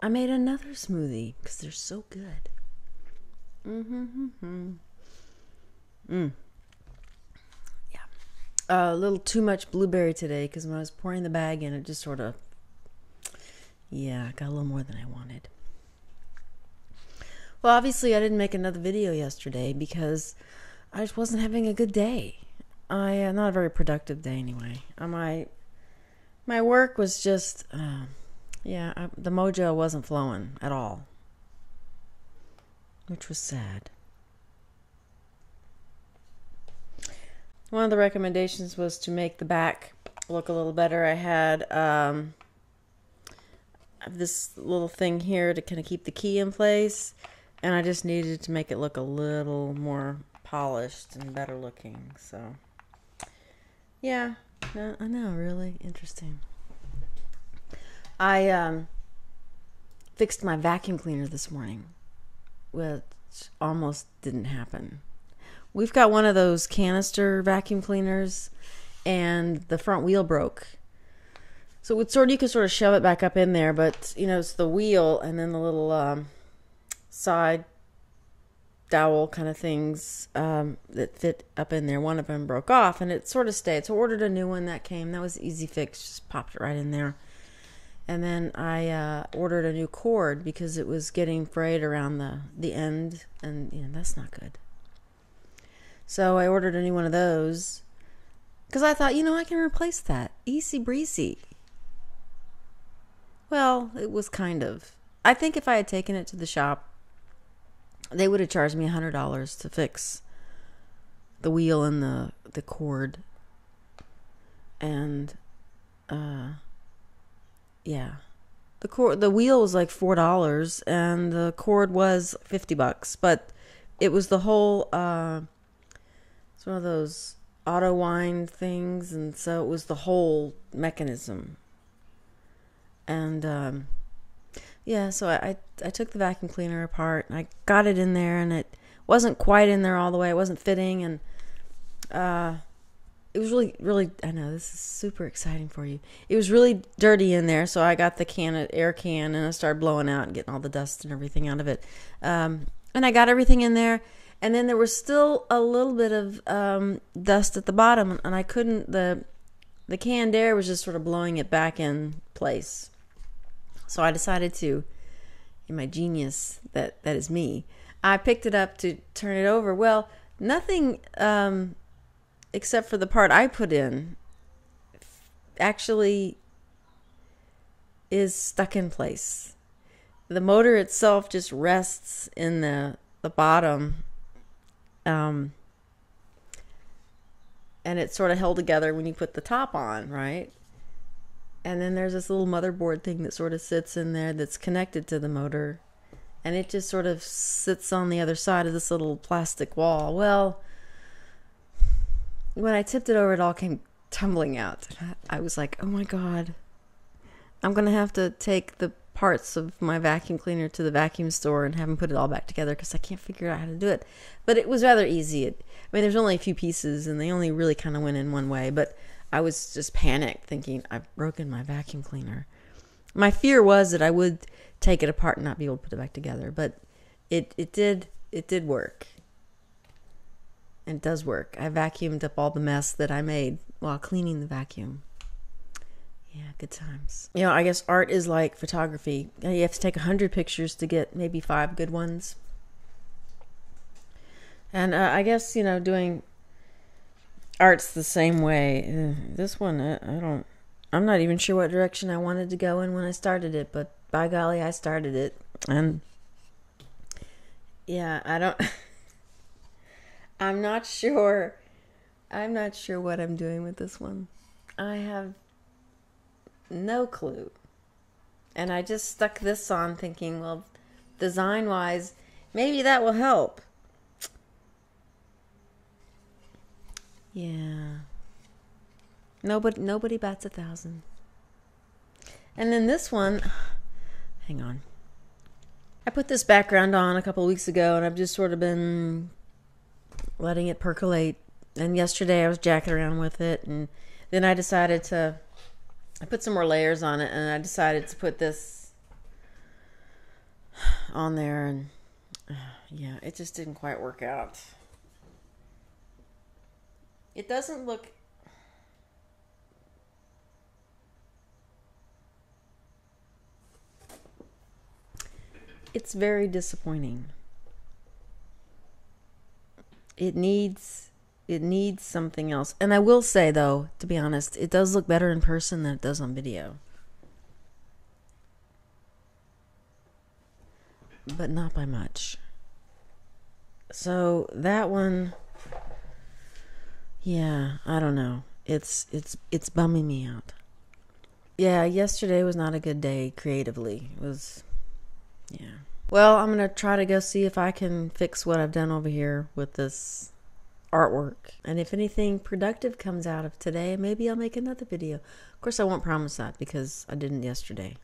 I made another smoothie because they're so good. Yeah. A little too much blueberry today because when I was pouring the bag in, it just sort of, yeah, got a little more than I wanted. Well, obviously, I didn't make another video yesterday because I just wasn't having a good day. Not a very productive day anyway. My work was just, the mojo wasn't flowing at all, which was sad. One of the recommendations was to make the back look a little better. I had this little thing here to kind of keep the key in place, and I just needed to make it look a little more polished and better looking. So, yeah, I know, really interesting. I fixed my vacuum cleaner this morning, which almost didn't happen. We've got one of those canister vacuum cleaners, and the front wheel broke. So you could sort of shove it back up in there, but it's the wheel and then the little side dowel kind of things that fit up in there. One of them broke off, and it sort of stayed. So I ordered a new one that came. That was an easy fix. Just popped it right in there. And then I ordered a new cord because it was getting frayed around the end, and that's not good. So I ordered a new one of those because I thought, I can replace that. Easy breezy. Well, it was kind of. I think if I had taken it to the shop, they would have charged me $100 to fix the wheel and the cord. And, yeah. The wheel was like $4 and the cord was $50, but it was the whole, it's one of those auto wind things, and so it was the whole mechanism. And so I took the vacuum cleaner apart and I got it in there, and it wasn't quite in there all the way. It wasn't fitting, and it was really, really, I know this is super exciting for you. It was really dirty in there, so I got the air can and I started blowing out and getting all the dust and everything out of it. And I got everything in there. And then there was still a little bit of dust at the bottom, and I couldn't. The canned air was just sort of blowing it back in place. So I decided to, in my genius, that is me, I picked it up to turn it over. Well, nothing except for the part I put in actually is stuck in place. The motor itself just rests in the bottom. And it's sort of held together when you put the top on, right? And then there's this little motherboard thing that sort of sits in there that's connected to the motor, and it just sort of sits on the other side of this little plastic wall. Well, when I tipped it over, it all came tumbling out. I was like, oh my God, I'm going to have to take the parts of my vacuum cleaner to the vacuum store and have them put it all back together because I can't figure out how to do it. But it was rather easy. There's only a few pieces and they only really kind of went in one way, but I was just panicked thinking I've broken my vacuum cleaner. My fear was that I would take it apart and not be able to put it back together, but it did work. And it does work. I vacuumed up all the mess that I made while cleaning the vacuum. Yeah, good times. I guess art is like photography. You have to take 100 pictures to get maybe 5 good ones. And I guess, doing art's the same way. This one, I'm not even sure what direction I wanted to go in when I started it, but by golly, I started it. And yeah, I'm not sure what I'm doing with this one. I have no clue. And I just stuck this on thinking, well, design-wise, maybe that will help. Yeah. Nobody bats 1,000. And then this one, hang on. I put this background on a couple of weeks ago, and I've just sort of been letting it percolate. And yesterday I was jacking around with it, and then I decided to, I put some more layers on it, and I decided to put this on there, and yeah, it just didn't quite work out. It doesn't look... It's very disappointing. It needs something else. And I will say, though, to be honest, it does look better in person than it does on video. But not by much. So that one, yeah, I don't know. It's bumming me out. Yeah, yesterday was not a good day creatively. It was, yeah. Well, I'm going to try to go see if I can fix what I've done over here with this artwork. And if anything productive comes out of today, maybe I'll make another video. Of course, I won't promise that because I didn't yesterday.